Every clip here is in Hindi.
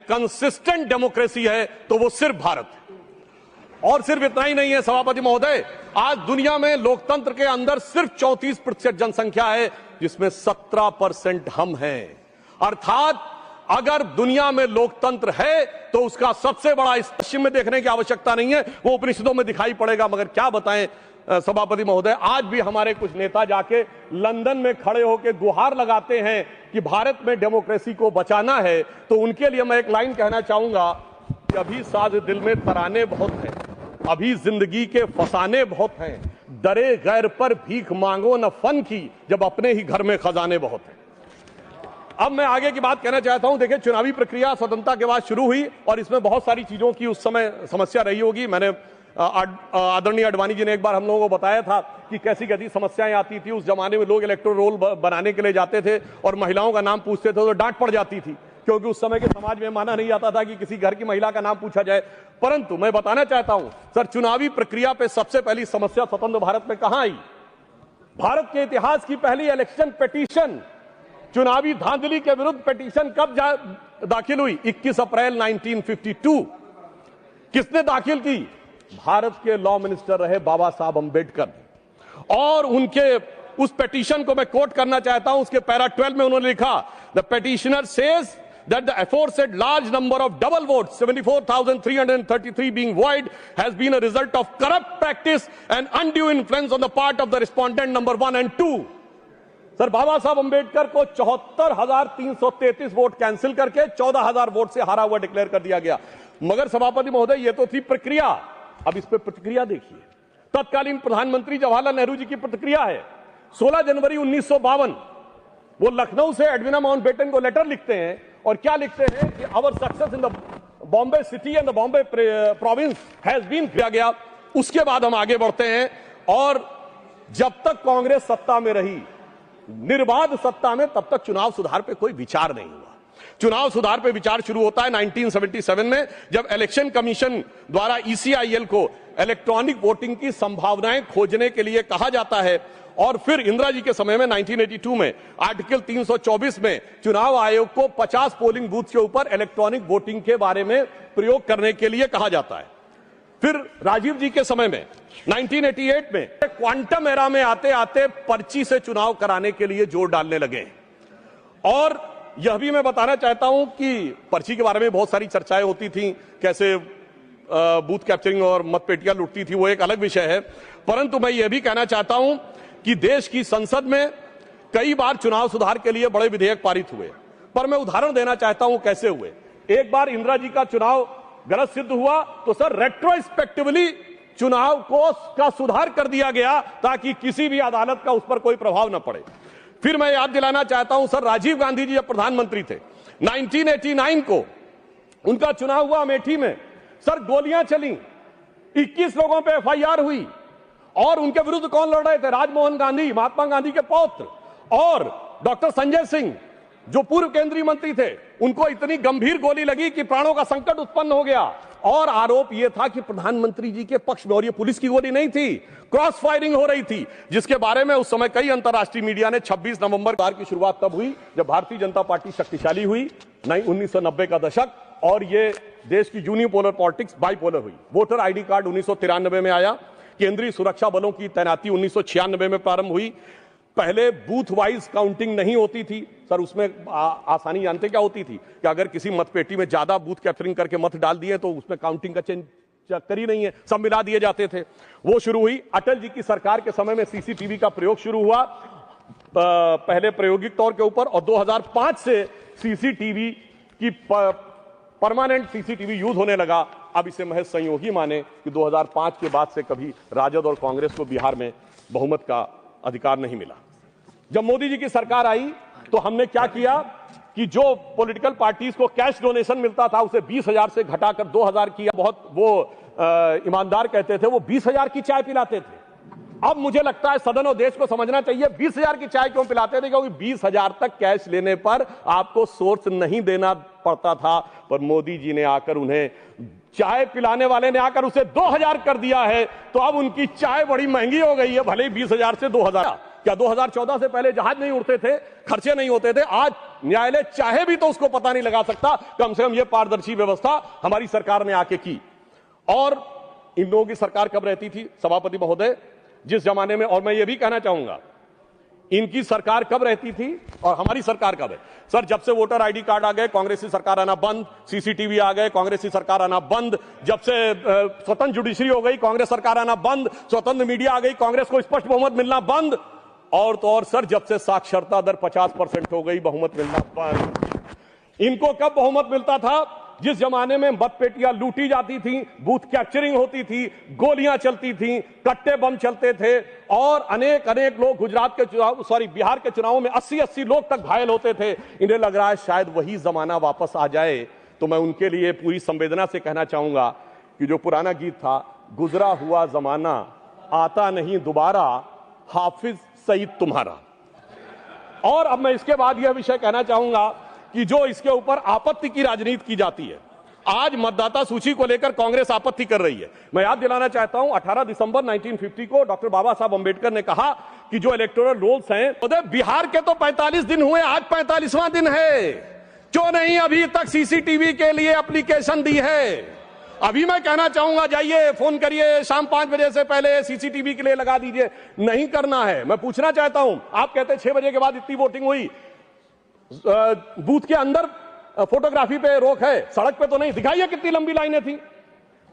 कंसिस्टेंट डेमोक्रेसी है तो वो सिर्फ भारत है। और सिर्फ इतना ही नहीं है सभापति महोदय, आज दुनिया में लोकतंत्र के अंदर सिर्फ 34% जनसंख्या है, जिसमें 17% हम हैं। अर्थात अगर दुनिया में लोकतंत्र है तो उसका सबसे बड़ा इस पश्चिम में देखने की आवश्यकता नहीं है, वो उपनिषदों में दिखाई पड़ेगा। मगर क्या बताएं सभापति महोदय, आज भी हमारे कुछ नेता जाके लंदन में खड़े होकर गुहार लगाते हैं कि भारत में डेमोक्रेसी को बचाना है। तो उनके लिए मैं एक लाइन कहना चाहूंगा कि अभी साज दिल में तराने बहुत हैं, अभी जिंदगी के फसाने बहुत हैं, डरे गैर पर भीख मांगो न फन की, जब अपने ही घर में खजाने बहुत हैं। अब मैं आगे की बात कहना चाहता हूं। देखिए, चुनावी प्रक्रिया स्वतंत्रता के बाद शुरू हुई और इसमें बहुत सारी चीजों की उस समय समस्या रही होगी। मैंने आदरणीय आडवाणी जी ने एक बार हम लोगों को बताया था कि कैसी कैसी समस्याएं आती थी। उस जमाने में लोग इलेक्टोरल रोल बनाने के लिए जाते थे और महिलाओं का नाम पूछते थे तो डांट पड़ जाती थी, क्योंकि उस समय के समाज में माना नहीं जाता था कि किसी घर की महिला का नाम पूछा जाए। परंतु मैं बताना चाहता हूं सर, चुनावी प्रक्रिया पे सबसे पहली समस्या स्वतंत्र भारत में कहां आई? भारत के इतिहास की पहली इलेक्शन पिटीशन, चुनावी धांधली के विरुद्ध पिटीशन कब दाखिल हुई? 21 अप्रैल 1952। किसने दाखिल की? भारत के लॉ मिनिस्टर रहे बाबा साहब अंबेडकर। और उनके उस पिटीशन को मैं कोट करना चाहता हूं। उसके पैरा 12 में उन्होंने लिखा, the petitioner says that the aforesaid large number of double votes, 74,333 being void, has been a result of corrupt practice and undue influence on the part of the respondent number 1 and 2. Sir, बाबा साहब अंबेडकर को 74,333 वोट कैंसिल करके 14,000 वोट से हारा हुआ डिक्लेयर कर दिया गया। मगर सभापति महोदय, ये तो थी प्रक्रिया। अब इस पे प्रतिक्रिया देखिए। तत्कालीन प्रधानमंत्री जवाहरलाल नेहरू जी की प्रतिक्रिया है। 16 जनवरी 1952 वो लखनऊ से एडविना माउंटबेटन को लेटर लिखते हैं और क्या लिखते हैं कि our success in the Bombay city and the Bombay province has been किया गया। उसके बाद हम आगे बढ़ते हैं और जब तक कांग्रेस सत्ता में रही, निर्बाध सत्ता में, तब तक चुनाव सुधार पे कोई विचार नहीं हुआ। चुनाव सुधार पे विचार शुरू होता है 1977 में, जब इलेक्शन कमीशन द्वारा ECIL को इलेक्ट्रॉनिक वोटिंग की संभावनाएं खोजने के लिए कहा जाता है। और फिर इंदिरा जी के समय में 1982 में आर्टिकल 324 में चुनाव आयोग को 50 पोलिंग बूथ के ऊपर इलेक्ट्रॉनिक वोटिंग के बारे में प्रयोग करने के लिए कहा जाता है। फिर राजीव जी के समय में 1988 में क्वांटम एरा में आते आते पर्ची से चुनाव कराने के लिए जोर डालने लगे। और यह भी मैं बताना चाहता हूं कि पर्ची के बारे में बहुत सारी चर्चाएं होती थी, कैसे बूथ कैप्चरिंग और मतपेटियां लुटती थी, वो एक अलग विषय है। परंतु मैं यह भी कहना चाहता हूं कि देश की संसद में कई बार चुनाव सुधार के लिए बड़े विधेयक पारित हुए, पर मैं उदाहरण देना चाहता हूं कैसे हुए। एक बार इंदिरा जी का चुनाव गलत सिद्ध हुआ तो सर रेट्रोस्पेक्टिवली चुनाव का सुधार कर दिया गया ताकि किसी भी अदालत का उस पर कोई प्रभाव न पड़े। फिर मैं याद दिलाना चाहता हूं सर, राजीव गांधी जी जब प्रधानमंत्री थे 1989 को उनका चुनाव हुआ अमेठी में, सर गोलियां चली, 21 लोगों पे FIR हुई और उनके विरुद्ध कौन लड़ रहे थे? राजमोहन गांधी, महात्मा गांधी के पौत्र, और डॉक्टर संजय सिंह जो पूर्व केंद्रीय मंत्री थे, उनको इतनी गंभीर गोली लगी कि प्राणों का संकट उत्पन्न हो गया। और आरोप यह था कि प्रधानमंत्री जी के पक्ष में, और यह पुलिस की गोली नहीं थी, क्रॉस फायरिंग हो रही थी, जिसके बारे में उस समय कई अंतर्राष्ट्रीय मीडिया ने 26 नवंबर की शुरुआत तब हुई जब भारतीय जनता पार्टी शक्तिशाली हुई, 1990 का दशक, और ये देश की यूनिपोलर पॉलिटिक्स बाइपोलर हुई। वोटर ID कार्ड 1993 में आया, केंद्रीय सुरक्षा बलों की तैनाती 1996 में प्रारंभ हुई। पहले बूथ वाइज काउंटिंग नहीं होती थी सर, उसमें आसानी जानते क्या होती थी कि अगर किसी मतपेटी में ज्यादा बूथ कैप्चरिंग करके मत डाल दिए तो उसमें काउंटिंग का चक्कर ही नहीं है, सब मिला दिए जाते थे। वो शुरू हुई। अटल जी की सरकार के समय में CCTV का प्रयोग शुरू हुआ, पहले प्रायोगिक तौर के ऊपर, और 2005 से CCTV की परमानेंट CCTV यूज होने लगा। अब इसे महज संयोगी माने कि 2005 के बाद से कभी राजद और कांग्रेस को बिहार में बहुमत का अधिकार नहीं मिला। जब मोदी जी की सरकार आई तो हमने क्या किया कि जो पॉलिटिकल पार्टीज को कैश डोनेशन मिलता था उसे 20,000 से घटाकर 2,000 किया। बहुत वो ईमानदार कहते थे, वो 20,000 की चाय पिलाते थे। अब मुझे लगता है सदन और देश को समझना चाहिए 20,000 की चाय क्यों पिलाते थे, क्योंकि 20,000 तक कैश लेने पर आपको सोर्स नहीं देना पड़ता था। पर मोदी जी ने आकर उन्हें, चाय पिलाने वाले ने आकर उसे 2,000 कर दिया है, तो अब उनकी चाय बड़ी महंगी हो गई है, भले ही 20,000 से 2,000। क्या 2014 से पहले जहाज नहीं उड़ते थे, खर्चे नहीं होते थे? आज न्यायालय चाहे भी तो उसको पता नहीं लगा सकता। कम से कम यह पारदर्शी व्यवस्था हमारी सरकार ने आके की। और इन लोगों की सरकार कब रहती थी सभापति महोदय, जिस जमाने में, और मैं यह भी कहना चाहूंगा इनकी सरकार कब रहती थी और हमारी सरकार कब है। सर, जब से वोटर आईडी कार्ड आ गए कांग्रेस की सरकार आना बंद, सीसीटीवी आ गए कांग्रेस की सरकार आना बंद, जब से स्वतंत्र जुडिशरी हो गई कांग्रेस सरकार आना बंद, स्वतंत्र मीडिया आ गई कांग्रेस को स्पष्ट बहुमत मिलना बंद, और तो और सर जब से साक्षरता दर 50% हो गई बहुमत मिलना बंद। इनको कब बहुमत मिलता था? जिस जमाने में मतपेटियां लूटी जाती थी, बूथ कैप्चरिंग होती थी, गोलियां चलती थी, कट्टे बम चलते थे, और अनेक लोग गुजरात के चुनाव, बिहार के चुनावों में 80 लोग तक घायल होते थे। इन्हें लग रहा है शायद वही जमाना वापस आ जाए। तो मैं उनके लिए पूरी संवेदना से कहना चाहूंगा कि जो पुराना गीत था, गुजरा हुआ जमाना आता नहीं दोबारा, हाफिज सईद तुम्हारा। और अब मैं इसके बाद यह विषय कहना चाहूंगा कि जो इसके ऊपर आपत्ति की राजनीति की जाती है, आज मतदाता सूची को लेकर कांग्रेस आपत्ति कर रही है। मैं याद दिलाना चाहता हूं 18 दिसंबर 1950 को डॉक्टर बाबा साहब अंबेडकर ने कहा कि जो इलेक्टोरल रोल्स हैं, बिहार के तो 45 दिन हुए, आज 45वां दिन है, क्यों नहीं अभी तक सीसीटीवी के लिए एप्लीकेशन दी है? अभी मैं कहना चाहूंगा जाइए फोन करिए, शाम 5 बजे से पहले सीसीटीवी के लिए लगा दीजिए। नहीं करना है। मैं पूछना चाहता हूं, आप कहते हैं 6 बजे के बाद इतनी वोटिंग हुई, बूथ के अंदर फोटोग्राफी पे रोक है, सड़क पे तो नहीं। दिखाइए कितनी लंबी लाइनें थी,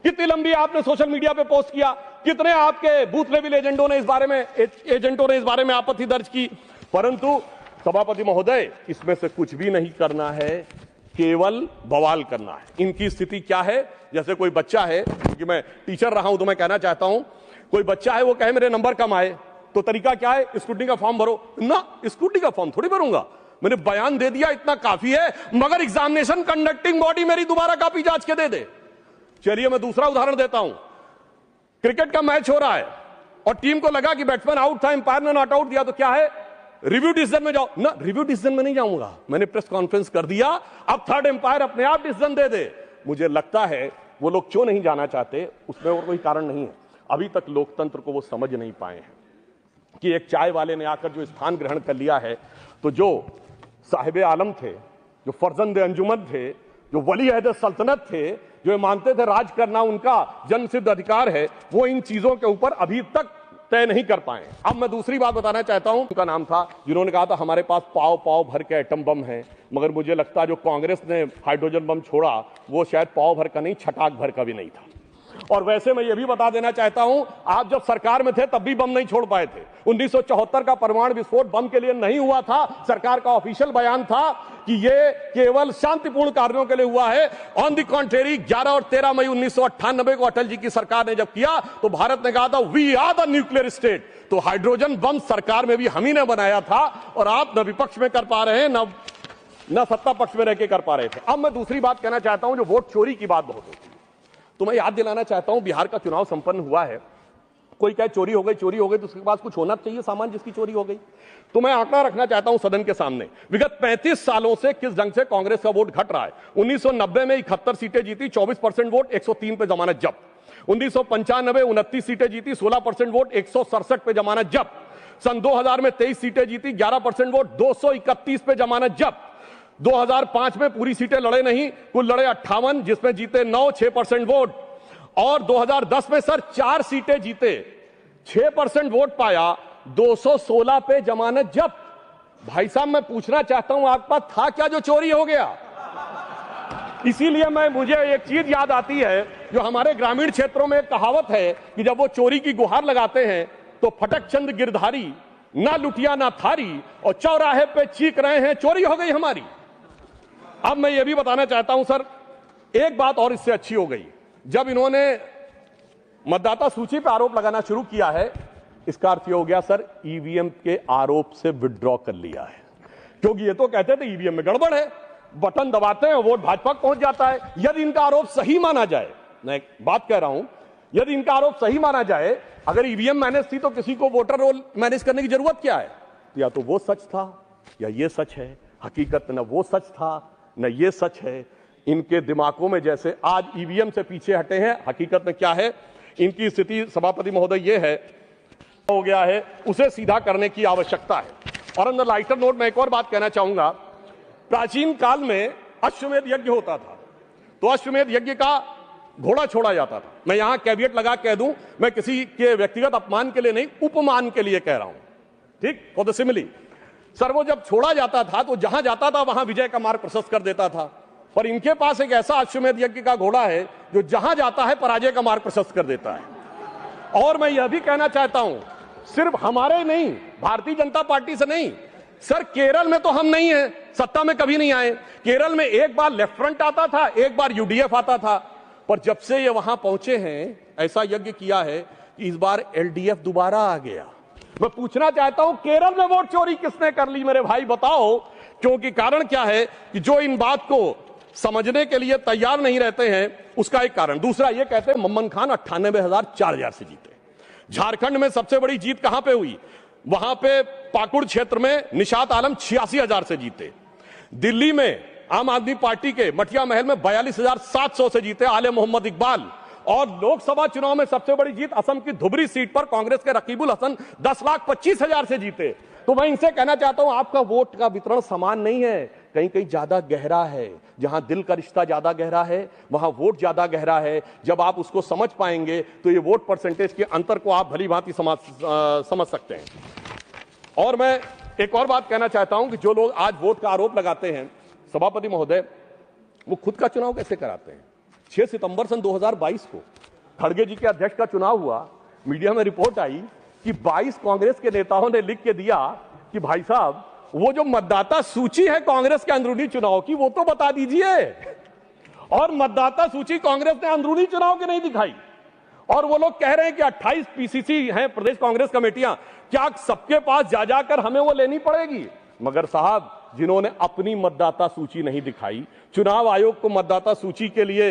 कितनी लंबी आपने सोशल मीडिया पे पोस्ट किया, कितने आपके बूथ लेवल एजेंटों ने इस बारे में आपत्ति दर्ज की। परंतु सभापति महोदय, इसमें से कुछ भी नहीं करना है, केवल बवाल करना है। इनकी स्थिति क्या है? जैसे कोई बच्चा है, क्योंकि मैं टीचर रहा हूं तो मैं कहना चाहता हूं, कोई बच्चा है वो कहे मेरे नंबर कम आए, तो तरीका क्या है? स्कूटनी का फॉर्म भरो ना। स्कूटनी का फॉर्म थोड़ी भरूंगा, मैंने बयान दे दिया, इतना काफी है, मगर एग्जामिनेशन कंडक्टिंग बॉडी मेरी दोबारा कॉपी जांच के दे दे। चलिए मैं दूसरा उदाहरण देता हूं। क्रिकेट का मैच हो रहा है और टीम को लगा कि बैट्समैन आउट था, अंपायर ने नॉट आउट दिया, तो क्या है? रिव्यू डिसीजन में जाओ ना। रिव्यू डिसीजन में नहीं जाऊंगा, मैंने प्रेस कॉन्फ्रेंस कर दिया, अब थर्ड अंपायर अपने आप डिसीजन दे दे। मुझे लगता है वो लोग क्यों नहीं जाना चाहते, उसमें और कोई कारण नहीं है। अभी तक लोकतंत्र को वो समझ नहीं पाए हैं कि एक चाय वाले ने आकर जो स्थान ग्रहण कर लिया है, तो जो साहिब आलम थे, जो फर्जंद अंजुमन थे, जो वली अहद सल्तनत थे, जो मानते थे राज करना उनका जन्मसिद्ध अधिकार है, वो इन चीजों के ऊपर अभी तक तय नहीं कर पाए। अब मैं दूसरी बात बताना चाहता हूं, उनका नाम था जिन्होंने कहा था हमारे पास पाव भर के एटम बम है, मगर मुझे लगता है जो कांग्रेस ने हाइड्रोजन बम छोड़ा वो शायद पाव भर का नहीं, छटाक भर का भी नहीं था। और वैसे मैं ये भी बता देना चाहता हूं, आप जब सरकार में थे तब भी बम नहीं छोड़ पाए थे। 1974 का परमाणु विस्फोट बम के लिए नहीं हुआ था, सरकार का ऑफिशियल बयान था कि ये केवल शांतिपूर्ण कार्यों के लिए हुआ है। ऑन द कॉन्ट्रेरी 11 और 13 मई 1998 को अटल जी की सरकार ने जब किया तो भारत ने कहा था we are the nuclear state. तो हाइड्रोजन बम सरकार में भी हम ही ने बनाया था, और आप न विपक्ष में कर पा रहे हैं न सत्ता पक्ष में रहकर कर पा रहे थे। अब मैं दूसरी बात कहना चाहता हूं, जो वोट चोरी की बात बहुत होती है, तो मैं याद दिलाना चाहता हूं बिहार का चुनाव संपन्न हुआ है। कोई कहे चोरी हो गई तो उसके पास कुछ होना चाहिए सामान जिसकी चोरी हो गई। तो मैं आंकड़ा रखना चाहता हूं सदन के सामने, विगत 35 सालों से किस ढंग से कांग्रेस का वोट घट रहा है। 1990 में 71 सीटें जीती, 24% वोट, 103 पे जमानत जब्त। 1995 29 सीटें जीती, 16% वोट, 167 पे जमानत जब्त। सन 2000 में 23 सीटें जीती, 11% वोट, 231 पे जमानत जब्त। 2005 में पूरी सीटें लड़े नहीं, कुल लड़े 58, जिसमें जीते 9, 6% वोट। और 2010 में सर 4 सीटें जीते, 6% वोट पाया, 216 पे जमानत जब्त। भाई साहब मैं पूछना चाहता हूं आपके पास था क्या जो चोरी हो गया? इसीलिए मुझे एक चीज याद आती है, जो हमारे ग्रामीण क्षेत्रों में एक कहावत है कि जब वो चोरी की गुहार लगाते हैं तो फटक चंद गिरधारी, ना लुटिया ना थारी, और चौराहे पे चीख रहे हैं चोरी हो गई हमारी। अब मैं ये भी बताना चाहता हूं सर, एक बात और इससे अच्छी हो गई, जब इन्होंने मतदाता सूची पर आरोप लगाना शुरू किया है, इसका अर्थ ये हो गया सर ईवीएम के आरोप से विड्रॉ कर लिया है। क्योंकि ये तो कहते थे ईवीएम में गड़बड़ है, बटन दबाते हैं वोट भाजपा पहुंच जाता है। यदि इनका आरोप सही माना जाए, मैं एक बात कह रहा हूं, यदि इनका आरोप सही माना जाए, अगर ईवीएम मैनेज थी तो किसी को वोटर रोल मैनेज करने की जरूरत क्या है? या तो वो सच था या ये सच है। हकीकत न वो सच था न ये सच है। इनके दिमागों में जैसे आज ईवीएम से पीछे हटे हैं, हकीकत में क्या है इनकी स्थिति सभापति महोदय ये है हो गया है, उसे सीधा करने की आवश्यकता है। और अंदर लाइटर नोट में एक और बात कहना चाहूंगा प्राचीन काल में अश्वमेध यज्ञ होता था, तो अश्वमेध यज्ञ का घोड़ा छोड़ा जाता था। मैं यहां कैविएट लगा कह दूं, मैं किसी के व्यक्तिगत अपमान के लिए नहीं, उपमान के लिए कह रहा हूं, ठीक, फॉर द सिमिली। सर वो जब छोड़ा जाता था तो जहां जाता था वहां विजय का मार्ग प्रशस्त कर देता था, और इनके पास एक ऐसा अश्वमेध यज्ञ का घोड़ा है जो जहां जाता है पराजय का मार्ग प्रशस्त कर देता है। और मैं यह भी कहना चाहता हूं, सिर्फ हमारे नहीं, भारतीय जनता पार्टी से नहीं, सर केरल में तो हम नहीं हैं, सत्ता में कभी नहीं आए। केरल में एक बार लेफ्ट फ्रंट आता था, एक बार यूडीएफ आता था, पर जब से ये वहां पहुंचे हैं ऐसा यज्ञ किया है कि इस बार एलडीएफ दोबारा आ गया। मैं पूछना चाहता हूं केरल में वोट चोरी किसने कर ली मेरे भाई, बताओ। क्योंकि कारण क्या है कि जो इन बात को समझने के लिए तैयार नहीं रहते हैं, उसका एक कारण। दूसरा ये कहते हैं मम्मन खान 98,000 से जीते। झारखंड में सबसे बड़ी जीत कहां पे हुई, वहां पे पाकुड़ क्षेत्र में निशात आलम 86,000 से जीते। दिल्ली में आम आदमी पार्टी के मटिया महल में 42,700 से जीते आले मोहम्मद इकबाल। और लोकसभा चुनाव में सबसे बड़ी जीत असम की धुबरी सीट पर कांग्रेस के रकीबुल हसन 10,25,000 से जीते। तो मैं इनसे कहना चाहता हूं आपका वोट का वितरण समान नहीं है, कहीं कहीं ज्यादा गहरा है। जहां दिल का रिश्ता ज्यादा गहरा है वहां वोट ज्यादा गहरा है। जब आप उसको समझ पाएंगे तो ये वोट परसेंटेज के अंतर को आप भली भांति समझ सकते हैं। और मैं एक और बात कहना चाहता हूं कि जो लोग आज वोट का आरोप लगाते हैं सभापति महोदय, वो खुद का चुनाव कैसे कराते हैं। 6 सितंबर सन 2022 को खड़गे जी के अध्यक्ष का चुनाव हुआ, मीडिया में रिपोर्ट आई कि 22 कांग्रेस के नेताओं ने लिख के दिया कि भाई साहब वो जो मतदाता सूची है कांग्रेस के अंदरूनी चुनाव की वो तो बता दीजिए। और मतदाता सूची कांग्रेस ने अंदरूनी चुनाव की नहीं दिखाई। और वो लोग कह रहे हैं कि 28 पीसीसी हैं प्रदेश कांग्रेस कमेटियां, क्या सबके पास जा जाकर हमें वो लेनी पड़ेगी। मगर साहब जिन्होंने अपनी मतदाता सूची नहीं दिखाई, चुनाव आयोग को मतदाता सूची के लिए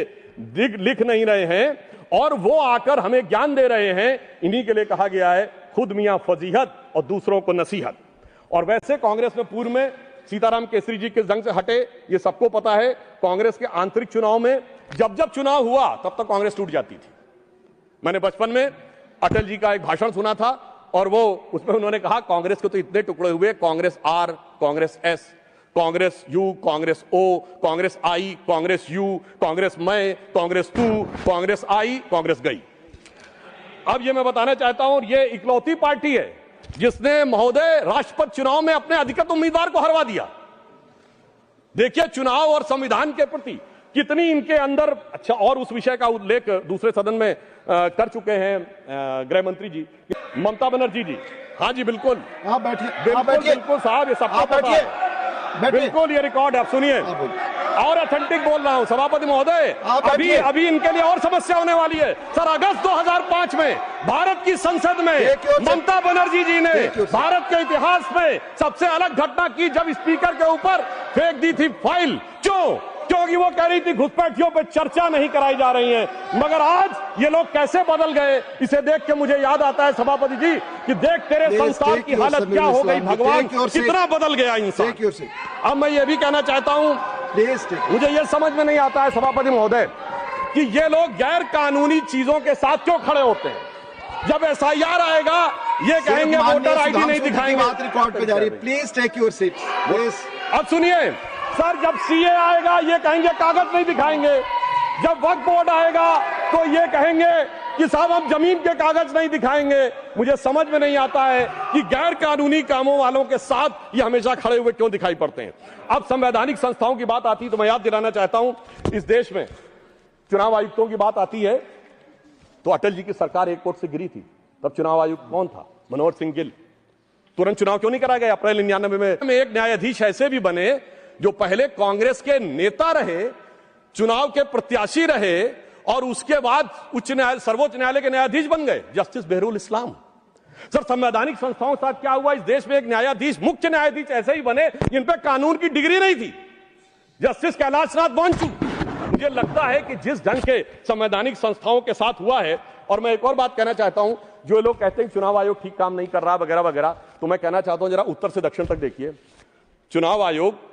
लिख नहीं रहे हैं और वो आकर हमें ज्ञान दे रहे हैं, इन्हीं के लिए कहा गया है खुद मियां फजीहत और दूसरों को नसीहत। और वैसे कांग्रेस में पूर्व में सीताराम केसरी जी के जंग से हटे, ये सबको पता है। कांग्रेस के आंतरिक चुनाव में जब जब चुनाव हुआ तब तक कांग्रेस टूट जाती थी। मैंने बचपन में अटल जी का एक भाषण सुना था और वो उसमें उन्होंने कहा कांग्रेस के तो इतने टुकड़े हुए, Congress R, Congress S, Congress U, Congress O, Congress I, Congress U, Congress मैं, कांग्रेस तू, कांग्रेस आई, कांग्रेस गई। अब ये मैं बताना चाहता हूं, ये इकलौती पार्टी है जिसने महोदय राष्ट्रपति चुनाव में अपने अधिकृत उम्मीदवार को हरवा दिया। देखिए चुनाव और संविधान के प्रति कितनी इनके अंदर, अच्छा, और उस विषय का उल्लेख दूसरे सदन में कर चुके हैं गृह मंत्री जी, ममता बनर्जी जी। हाँ जी बिल्कुल, आप बैठिए, बिल्कुल बिल्कुल साहब, ये सबको पता है, बिल्कुल ये रिकॉर्ड है, आप सुनिए। और ऑथेंटिक बोल रहा हूं सभापति महोदय, अभी इनके लिए और समस्या होने वाली है। सर अगस्त 2005 में भारत की संसद में ममता बनर्जी जी ने भारत के इतिहास में सबसे अलग घटना की जब स्पीकर के ऊपर फेंक दी थी फाइल। क्यों? क्योंकि वो कह रही थी घुसपैठियों पे चर्चा नहीं कराई जा रही है। मगर आज ये लोग कैसे बदल गए, इसे देख के मुझे याद आता है सभापति जी कि देख तेरे संसार की हालत क्या हो गई, भगवान कितना बदल गया इंसान। अब मैं ये भी कहना चाहता हूं, मुझे ये समझ में नहीं आता है सभापति महोदय कि ये लोग गैर कानूनी चीजों के साथ क्यों खड़े होते हैं। जब एसआईआर आएगा ये कहेंगे वोटर आईडी नहीं दिखाएंगे। रिकॉर्ड पे जारी, प्लीज टेक योर सीट। अब सुनिए सर, जब सीए आएगा ये कहेंगे कागज नहीं दिखाएंगे। जब वक्फ बोर्ड आएगा तो ये कहेंगे कि साहब हम जमीन के कागज नहीं दिखाएंगे। मुझे समझ में नहीं आता है कि गैर कानूनी कामों वालों के साथ ये हमेशा खड़े हुए क्यों दिखाई पड़ते हैं। अब संवैधानिक संस्थाओं की बात आती है तो मैं याद दिलाना चाहता हूं, इस देश में चुनाव आयुक्तों की बात आती है तो अटल जी की सरकार एक कोर्ट से गिरी थी, तब चुनाव आयुक्त कौन था? मनोहर सिंह गिल। तुरंत चुनाव क्यों नहीं कराया गया अप्रैल 99 में? एक न्यायाधीश ऐसे भी बने जो पहले कांग्रेस के नेता रहे, चुनाव के प्रत्याशी रहे और उसके बाद सर्वोच्च न्यायालय के न्यायाधीश बन गए, जस्टिस बहरुल इस्लाम। सर संवैधानिक संस्थाओं के साथ क्या हुआ, इस देश में एक न्यायाधीश, मुख्य न्यायाधीश ऐसे ही बने जिन पे कानून की डिग्री नहीं थी, जस्टिस कैलाशनाथ बांचू। मुझे लगता है कि जिस ढंग के संवैधानिक संस्थाओं के साथ हुआ है, और मैं एक और बात कहना चाहता हूं, जो लोग कहते हैं चुनाव आयोग ठीक काम नहीं कर रहा वगैरह वगैरह, तो मैं कहना चाहता हूं जरा उत्तर से दक्षिण तक देखिए। चुनाव आयोग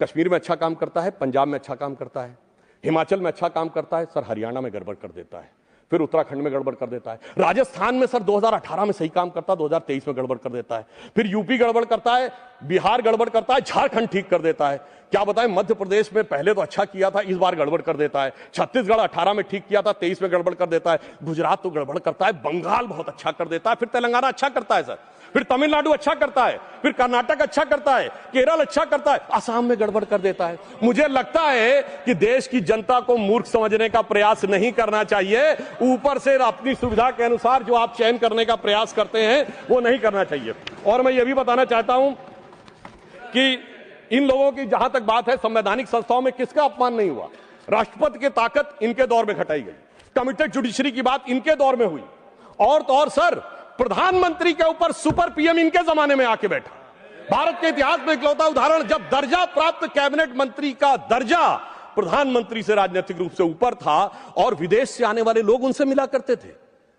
कश्मीर में अच्छा काम करता है, पंजाब में अच्छा काम करता है, हिमाचल में अच्छा काम करता है, सर हरियाणा में गड़बड़ कर देता है, फिर उत्तराखंड में गड़बड़ कर देता है, राजस्थान में सर 2018 में सही काम करता है, 2023 में गड़बड़ कर देता है, फिर यूपी गड़बड़ करता है, बिहार गड़बड़ करता है, झारखंड ठीक कर देता है। क्या बताएं, मध्य प्रदेश में पहले तो अच्छा किया था, इस बार गड़बड़ कर देता है। छत्तीसगढ़ 18 में ठीक किया था, 23 में गड़बड़ कर देता है। गुजरात तो गड़बड़ करता है, बंगाल बहुत अच्छा कर देता है, फिर तेलंगाना अच्छा करता है सर, फिर तमिलनाडु अच्छा करता है, फिर कर्नाटक अच्छा करता है, केरल अच्छा करता है, असम में गड़बड़ कर देता है। मुझे लगता है कि देश की जनता को मूर्ख समझने का प्रयास नहीं करना चाहिए। ऊपर से अपनी सुविधा के अनुसार जो आप चयन करने का प्रयास करते हैं वो नहीं करना चाहिए। और मैं ये भी बताना चाहता हूं कि इन लोगों की जहां तक बात है, संवैधानिक संस्थाओं में किसका अपमान नहीं हुआ। राष्ट्रपति की ताकत इनके दौर में घटाई गई, कमिटेड जुडिशरी की बात इनके दौर में हुई, और तो और सर प्रधानमंत्री के ऊपर सुपर पीएम इनके जमाने में आके बैठा। भारत के इतिहास में इकलौता उदाहरण, जब दर्जा प्राप्त कैबिनेट मंत्री का दर्जा प्रधानमंत्री से राजनीतिक रूप से ऊपर था और विदेश से आने वाले लोग उनसे मिला करते थे,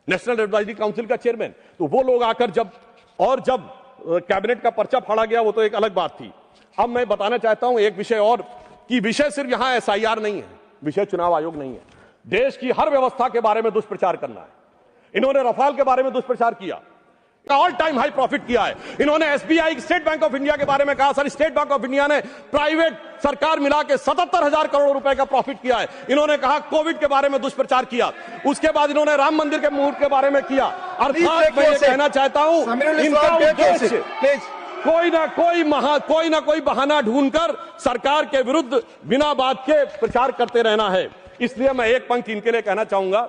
नेशनल एडवाइजरी काउंसिल का चेयरमैन, तो वो लोग आकर जब कैबिनेट का पर्चा फाड़ा गया वो तो एक अलग बात थी। अब मैं बताना चाहता हूं एक विषय और, कि विषय सिर्फ यहां एसआईआर नहीं है, विषय चुनाव आयोग नहीं है। देश की हर व्यवस्था के बारे में दुष्प्रचार करना है। इन्होंने रफाल के बारे में दुष्प्रचार किया, ऑल टाइम हाई प्रॉफिट किया है। इन्होंने SBI, state bank of India के बारे में कहा, sir state bank of India ने प्राइवेट सरकार मिला के 77,000 करोड़ रुपए का प्रॉफिट किया है। इन्होंने कहा कोविड के बारे में दुष्प्रचार किया, उसके बाद इन्होंने राम मंदिर के मुहूर्त के बारे में किया। अर्थात मैं ये कहना चाहता हूं, इनका उद्देश्य कोई ना कोई बहाना ढूंढकर सरकार के विरुद्ध बिना बात के प्रचार करते रहना है। इसलिए मैं एक पंक्ति इनके लिए कहना चाहूंगा,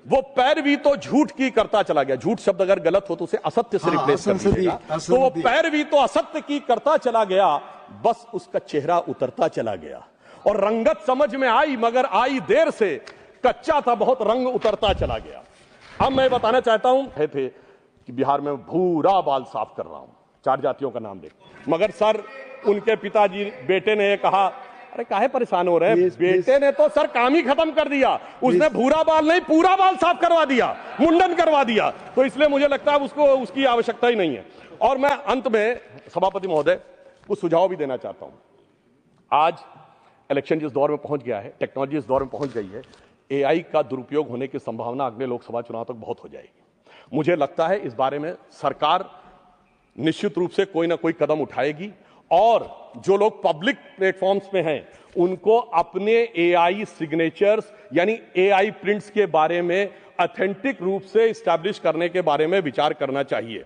वो पैरवी तो झूठ की करता चला गया। झूठ शब्द अगर गलत हो तो उसे असत्य से रिप्लेस कर दीजिएगा। तो वो पैरवी तो असत्य की करता चला गया, बस उसका चेहरा उतरता चला गया और रंगत समझ में आई, मगर आई देर से, कच्चा था बहुत, रंग उतरता चला गया। अब मैं बताना चाहता हूं थे कि बिहार में भूरा बाल साफ कर रहा हूं, 4 जातियों का नाम ले, मगर सर उनके पिताजी बेटे ने कहा, अरे काहे परेशान हो रहे हैं, बेटे ने तो सर काम ही खत्म कर दिया, उसने भूरा बाल नहीं पूरा बाल साफ करवा दिया, मुंडन करवा दिया। तो इसलिए मुझे लगता है उसको उसकी आवश्यकता ही नहीं है। और मैं अंत में सभापति महोदय कुछ सुझाव भी देना चाहता हूं। आज इलेक्शन जिस दौर में पहुंच गया है, टेक्नोलॉजी इस दौर में पहुंच गई है, एआई का दुरुपयोग होने की संभावना अगले लोकसभा चुनाव तक बहुत हो जाएगी। मुझे लगता है इस बारे में सरकार निश्चित रूप से कोई ना कोई कदम उठाएगी, और जो लोग पब्लिक प्लेटफॉर्म्स में हैं उनको अपने एआई सिग्नेचर्स यानी एआई प्रिंट्स के बारे में ऑथेंटिक रूप से एस्टैब्लिश करने के बारे में विचार करना चाहिए,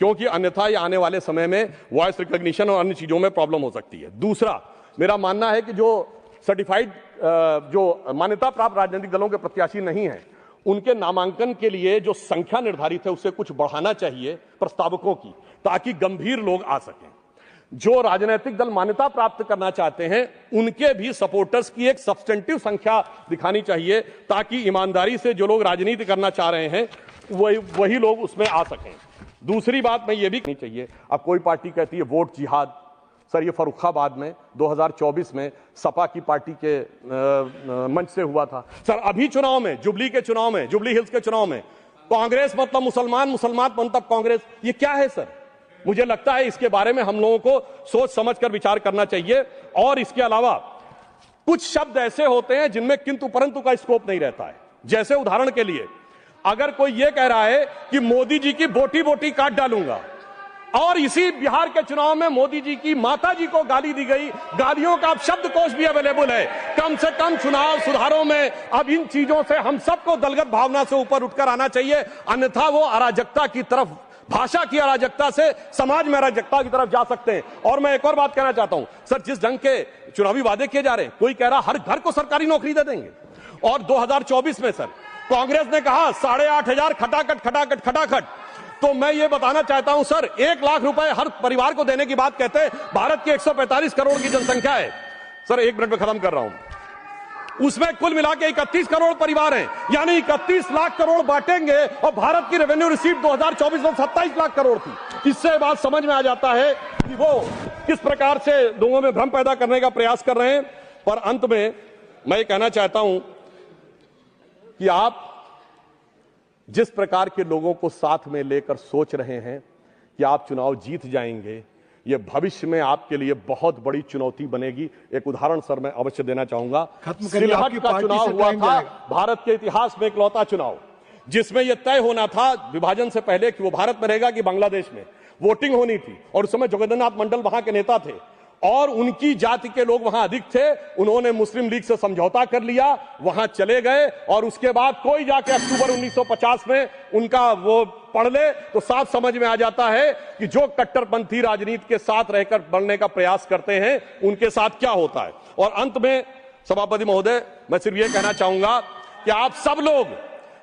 क्योंकि अन्यथा ये आने वाले समय में वॉइस रिकॉग्निशन और अन्य चीजों में प्रॉब्लम हो सकती है। दूसरा, मेरा मानना है कि जो सर्टिफाइड जो मान्यता प्राप्त राजनीतिक दलों के प्रत्याशी नहीं हैं, उनके नामांकन के लिए जो संख्या निर्धारित है उसे कुछ बढ़ाना चाहिए प्रस्तावकों की, ताकि गंभीर लोग आ सकें। जो राजनीतिक दल मान्यता प्राप्त करना चाहते हैं उनके भी सपोर्टर्स की एक सब्सटेंटिव संख्या दिखानी चाहिए, ताकि ईमानदारी से जो लोग राजनीति करना चाह रहे हैं वही लोग उसमें आ सकें। दूसरी बात मैं ये भी कहनी चाहिए, अब कोई पार्टी कहती है वोट जिहाद, सर ये फर्रुखाबाद में 2024 में सपा की पार्टी के मंच से हुआ था। सर अभी चुनाव में, जुबली के चुनाव में, जुबली हिल्स के चुनाव में कांग्रेस मतलब मुसलमान, मुसलमान मतलब कांग्रेस, ये क्या है सर? मुझे लगता है इसके बारे में हम लोगों को सोच समझकर विचार करना चाहिए। और इसके अलावा कुछ शब्द ऐसे होते हैं जिनमें किंतु परंतु का स्कोप नहीं रहता है। जैसे उदाहरण के लिए, अगर कोई यह कह रहा है कि मोदी जी की बोटी बोटी काट डालूंगा, और इसी बिहार के चुनाव में मोदी जी की माता जी को गाली दी गई, गालियों का अब शब्दकोश भी अवेलेबल है। कम से कम चुनाव सुधारों में अब इन चीजों से हम सबको दलगत भावना से ऊपर उठकर आना चाहिए, अन्यथा वो अराजकता की तरफ, भाषा की अराजकता से समाज में अराजकता की तरफ जा सकते हैं। और मैं एक और बात कहना चाहता हूं सर, जिस ढंग के चुनावी वादे किए जा रहे हैं, कोई कह रहा हर घर को सरकारी नौकरी दे देंगे, और 2024 में सर कांग्रेस ने कहा 8,500 खटाखट खटाखट खटाखट। तो मैं ये बताना चाहता हूं सर, 1 लाख रुपए हर परिवार को देने की बात कहते हैं। भारत की 145 करोड़ की जनसंख्या है सर, 1 मिनट में खत्म कर रहा हूं, उसमें कुल मिला के 31 करोड़ परिवार हैं, यानी 31 लाख करोड़ बांटेंगे, और भारत की रेवेन्यू रिसीव 2024 में 27 लाख करोड़ थी। इससे बात समझ में आ जाता है कि वो किस प्रकार से लोगों में भ्रम पैदा करने का प्रयास कर रहे हैं। पर अंत में मैं ये कहना चाहता हूं कि आप जिस प्रकार के लोगों को साथ में लेकर सोच रहे हैं कि आप चुनाव जीत जाएंगे, यह भविष्य में आपके लिए बहुत बड़ी चुनौती बनेगी। एक उदाहरण सर मैं अवश्य देना चाहूंगा। सिलहट का चुनाव हुआ था, भारत के इतिहास में इकलौता चुनाव जिसमें यह तय होना था विभाजन से पहले कि वो भारत में रहेगा कि बांग्लादेश में। वोटिंग होनी थी और उस समय जोगेंद्रनाथ मंडल वहां के नेता थे और उनकी जाति के लोग वहां अधिक थे। उन्होंने मुस्लिम लीग से समझौता कर लिया, वहां चले गए और उसके बाद कोई जाके अक्टूबर 1950 में उनका वो पढ़ ले तो साफ समझ में आ जाता है कि जो कट्टरपंथी राजनीति के साथ रहकर बढ़ने का प्रयास करते हैं उनके साथ क्या होता है। और अंत में सभापति महोदय, मैं सिर्फ ये कहना चाहूंगा कि आप सब लोग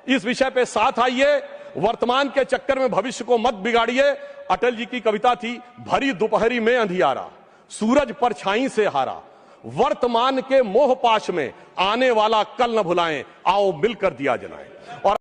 इस विषय पे साथ आइए, वर्तमान के चक्कर में भविष्य को मत बिगाड़िए। अटल जी की कविता थी, भरी दोपहरी में अंधियारा, सूरज परछाई से हारा, वर्तमान के मोह पाश में आने वाला कल न भुलाएं, आओ मिलकर दिया जलाएं। और